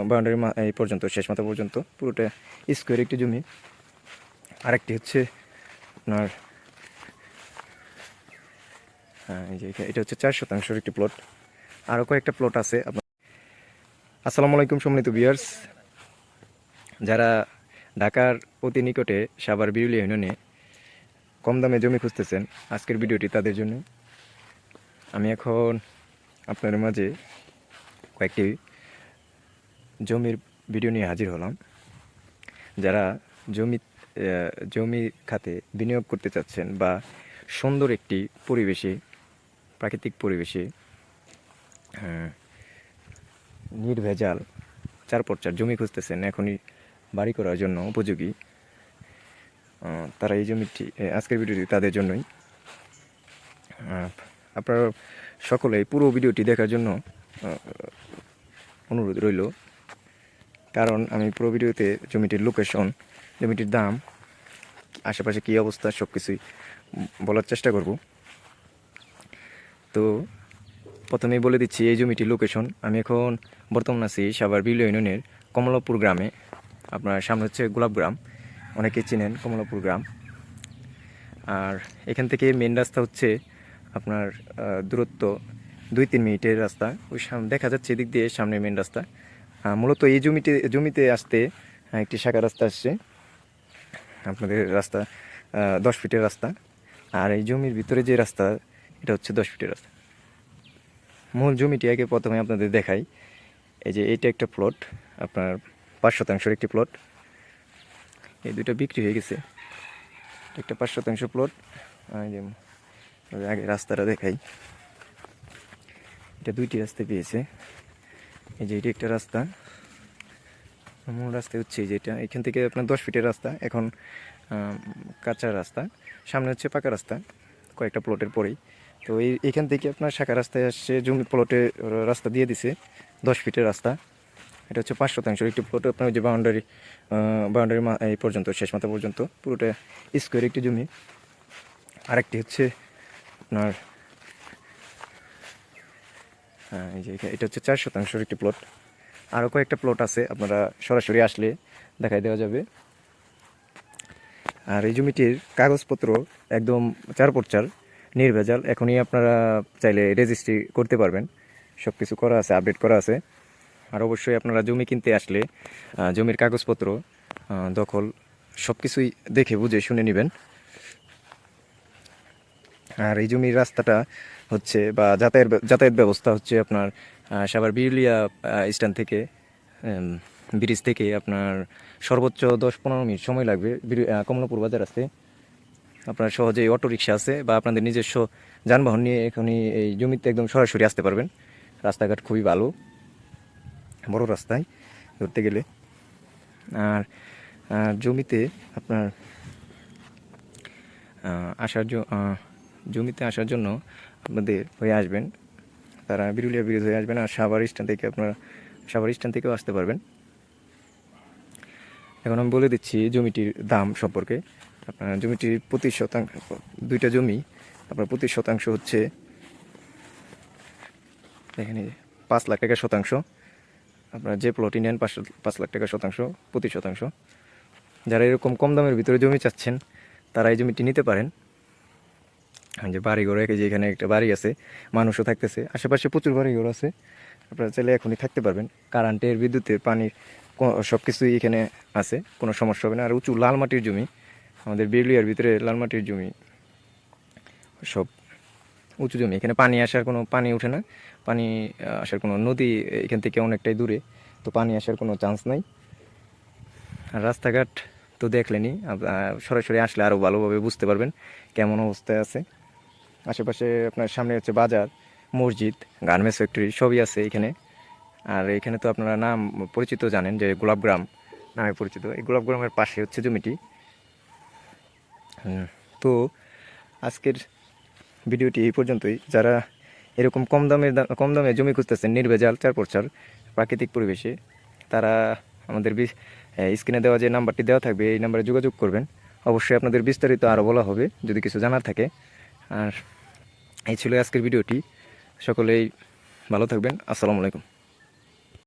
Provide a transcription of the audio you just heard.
Boundary এই পর্যন্ত, শেষ মাথা পর্যন্ত পুরোটা স্কোয়ার একটি জমি। আরেকটি হচ্ছে আপনার এই যে এটা হচ্ছে 4 শতাংশের একটি প্লট। আরও কয়েকটা প্লট আছে আপনার। আসসালামু আলাইকুম সম্মানিত ভিউয়ার্স, যারা ঢাকার অতি নিকটে সাভার বিরুলিয়া ইউনিয়নে কম দামে জমি খুঁজতেছেন, আজকের ভিডিওটি তাদের জন্য। আমি এখন আপনাদের মাঝে কয়েকটি জমির ভিডিও নিয়ে হাজির হলাম। যারা জমি খাতে বিনিয়োগ করতে চাচ্ছেন বা সুন্দর একটি পরিবেশে, প্রাকৃতিক পরিবেশে নির্ভেজাল 4x4 জমি খুঁজতেছেন, এখনই বাড়ি করার জন্য উপযোগী, তারা এই জমিটি, আজকের ভিডিওটি তাদের জন্যই। আপনারা সকলে পুরো ভিডিওটি দেখার জন্য অনুরোধ রইল, কারণ আমি পুরো ভিডিওতে জমিটির লোকেশন, জমিটির দাম, আশেপাশে কী অবস্থা সব কিছুই বলার চেষ্টা করব। তো প্রথমেই বলে দিচ্ছি এই জমিটির লোকেশন। আমি এখন বর্তমান আছি সাভার বিরুলিয়া ইউনিয়নের কমলাপুর গ্রামে। আপনার সামনে হচ্ছে গোলাপ গ্রাম, অনেকেই চিনেন কমলাপুর গ্রাম। আর এখান থেকে মেন রাস্তা হচ্ছে আপনার দূরত্ব 2-3 মিনিটের রাস্তা। ওই দেখা যাচ্ছে এদিক দিয়ে সামনে মেন রাস্তা। মূলত এই জমিতে আসতে একটি শাখা রাস্তা আসছে, আপনাদের রাস্তা 10 ফিটের রাস্তা। আর এই জমির ভিতরে যে রাস্তা, এটা হচ্ছে 10 ফিটের রাস্তা। মূল জমিটি আগে প্রথমে আপনাদের দেখাই। এই যে এইটা একটা প্লট, আপনার 5 শতাংশের একটি প্লট। এই দুটো বিক্রি হয়ে গেছে। একটা 5 শতাংশ প্লট। যে আগে রাস্তাটা দেখাই। এটা 2টি রাস্তা পেয়েছে। এই যে এটি একটা রাস্তা, মূল রাস্তা হচ্ছে যেটা, এখান থেকে আপনার 10 ফিটের রাস্তা, এখন কাঁচা রাস্তা, সামনে হচ্ছে পাকা রাস্তা কয়েকটা প্লটের পরেই। তো এইখান থেকে আপনার শাখা রাস্তায় আসছে, জমি প্লটে রাস্তা দিয়ে দিছে 10 ফিটের রাস্তা। এটা হচ্ছে 5 শতাংশের একটি প্লট। আপনার যে বাউন্ডারি এই পর্যন্ত, শেষ মাথা পর্যন্ত পুরোটা স্কোয়ার একটি জমি। আরেকটি হচ্ছে আপনার এই যে এটা হচ্ছে 4 শতাংশের একটি প্লট। আরও কয়েকটা প্লট আছে, আপনারা সরাসরি আসলে দেখাই দেওয়া যাবে। আর এই জমিটির কাগজপত্র একদম 4x4 নির্ভেজাল। এখনই আপনারা চাইলে রেজিস্ট্রি করতে পারবেন, সব কিছু করা আছে, আপডেট করা আছে। আর অবশ্যই আপনারা জমি কিনতে আসলে জমির কাগজপত্র, দখল সব কিছুই দেখে বুঝে শুনে নেবেন। আর এই জমির রাস্তাটা হচ্ছে বা যাতায়াত ব্যবস্থা হচ্ছে আপনার সাভার বিরুলিয়া স্ট্যান্ড থেকে, ব্রিজ থেকে আপনার সর্বোচ্চ 10-15 মিনিট সময় লাগবে কমলাপুর বাজার আসতে। আপনার সহজেই অটো রিক্সা আছে বা আপনাদের নিজস্ব যানবাহন নিয়ে এখনই এই জমিতে একদম সরাসরি আসতে পারবেন। রাস্তাঘাট খুবই ভালো, বড় রাস্তায় ধরতে গেলে। আর জমিতে আপনার জমিতে আসার জন্য আপনাদের হয়ে আসবেন, তারা বিরুলিয়া ব্রিজ হয়ে আসবেন। আর সাভার স্ট্যান্ড থেকে আপনারা সাভার স্ট্যান্ড থেকেও আসতে পারবেন। এখন আমি বলে দিচ্ছি জমিটির দাম সম্পর্কে। আপনার জমিটির প্রতি শতাংশ, 2টা জমি, আপনার প্রতি শতাংশ হচ্ছে এখানে 5 লাখ টাকা শতাংশ। আপনারা যে প্লটই নেন 5 লাখ টাকা শতাংশ, প্রতি শতাংশ। যারা এরকম কম দামের ভিতরে জমি চাচ্ছেন, তারা এই জমিটি নিতে পারেন। যে বাড়িঘর, যে এখানে একটা বাড়ি আছে, মানুষও থাকতেছে, আশেপাশে প্রচুর বাড়িঘর আছে। আপনারা চাইলে এখনই থাকতে পারবেন। কারেন্টের, বিদ্যুতের, পানির সব কিছুই এখানে আছে, কোনো সমস্যা হবে না। আর উঁচু লাল মাটির জমি, আমাদের বিরুলিয়ার ভিতরে লাল মাটির জমি সব উঁচু জমি। এখানে পানি ওঠে না, পানি আসার কোনো নদী এখান থেকে অনেকটাই দূরে, তো পানি আসার কোনো চান্স নাই। আর রাস্তাঘাট তো দেখলেনি, সরাসরি আসলে আরও ভালোভাবে বুঝতে পারবেন কেমন অবস্থায় আছে। আশেপাশে আপনার সামনে হচ্ছে বাজার, মসজিদ, গার্মেন্টস ফ্যাক্টরি সবই আছে এখানে। আর এখানে তো আপনারা নাম পরিচিত জানেন যে গোলাপ গ্রাম নামে পরিচিত। এই গোলাপ গ্রামের পাশে হচ্ছে জমিটি। তো আজকের ভিডিওটি এই পর্যন্তই। যারা এরকম কম দামে জমি খুঁজতেছেন, নির্ভেজাল 4x4 প্রাকৃতিক পরিবেশে, তারা আমাদের স্ক্রিনে দেওয়া যে নাম্বারটি দেওয়া থাকবে, এই নাম্বারে যোগাযোগ করবেন। অবশ্যই আপনাদের বিস্তারিত আরও বলা হবে যদি কিছু জানার থাকে। আর এই ছিল আজকের ভিডিওটি। সকলেই ভালো থাকবেন। আসসালামু আলাইকুম।